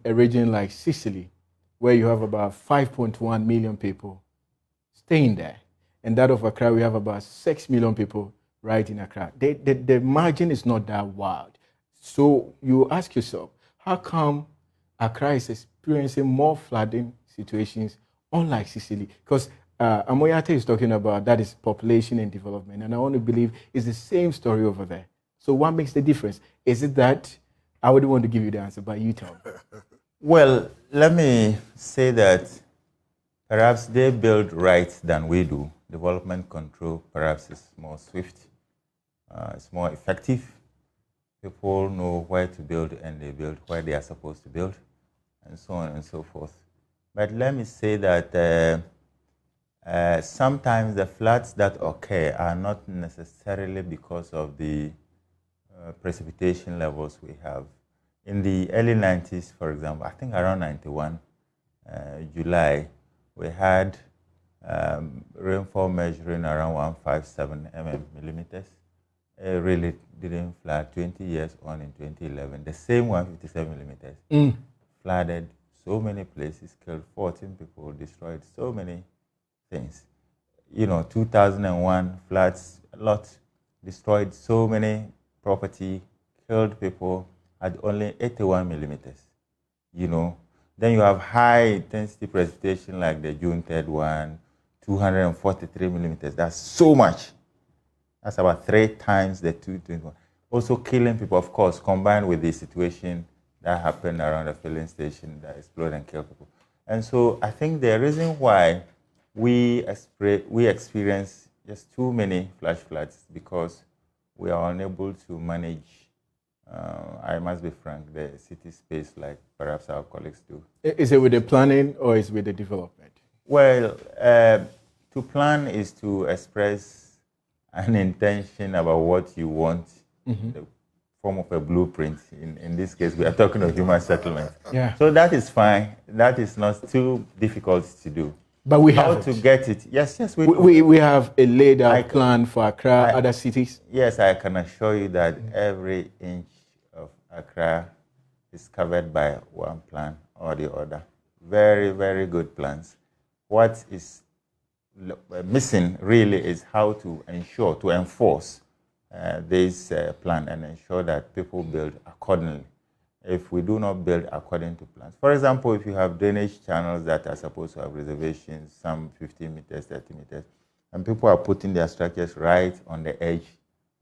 a region like Sicily, where you have about 5.1 million people staying there. And that of Accra, we have about 6 million people right in Accra. The margin is not that wild. So you ask yourself, how come Accra is experiencing more flooding situations unlike Sicily? Because Amoyate is talking about that is population and development. And I want to believe it's the same story over there. So what makes the difference? Is it that, I wouldn't want to give you the answer, but you tell me. Well, let me say that perhaps they build right than we do. Development control perhaps is more swift, it's more effective. People know where to build and they build where they are supposed to build, and so on and so forth. But let me say that sometimes the floods that occur are not necessarily because of the precipitation levels we have. In the early 90s, for example, I think around 91, July, we had rainfall measuring around 157 millimeters. It really didn't flood 20 years on in 2011. The same 157 millimeters flooded so many places, killed 14 people, destroyed so many things. 2001 floods, a lot, destroyed so many property, killed people at only 81 millimeters. Then you have high intensity precipitation like the June 3rd one, 243 millimeters. That's so much. That's about 3 times the 221. Also killing people, of course, combined with the situation that happened around the filling station that exploded and killed people. And so I think the reason why we experience just too many flash floods because we are unable to manage, I must be frank, the city space like perhaps our colleagues do. Is it with the planning or is it with the development? Well, to plan is to express an intention about what you want, the form of a blueprint. In this case, we are talking of human settlement. Yeah. So that is fine. That is not too difficult to do. But we How have to get it? Yes, we have a laid out plan for Accra, other cities. Yes, I can assure you that every inch of Accra is covered by one plan or the other. Very, very good plans. What is missing really is how to enforce this plan and ensure that people build accordingly. If we do not build according to plans. For example, if you have drainage channels that are supposed to have reservations, some 15 meters, 30 meters, and people are putting their structures right on the edge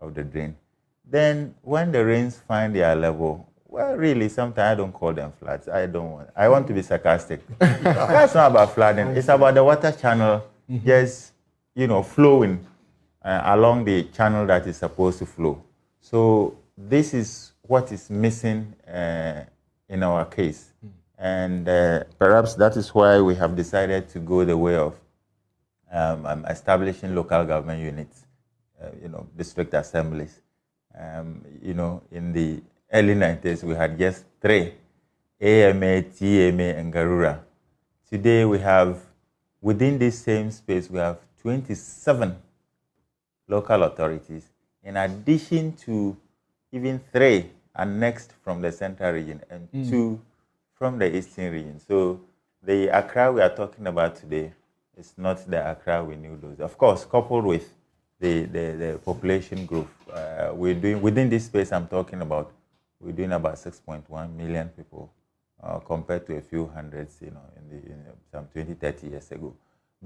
of the drain, then when the rains find their level, well, really, sometimes I don't call them floods. I want to be sarcastic. That's not about flooding. It's about the water channel just, flowing along the channel that is supposed to flow. So this is what is missing in our case. And perhaps that is why we have decided to go the way of establishing local government units, district assemblies. In the early 90s, we had just 3, AMA, TMA, and Garura. Today, we have, within this same space, we have 27 local authorities, in addition to even 3 annexed from the central region and 2 from the eastern region. So the Accra we are talking about today is not the Accra we knew those. Of course, coupled with the population growth, we're doing, within this space I'm talking about, we're doing about 6.1 million people compared to a few hundreds, in some 20, 30 years ago.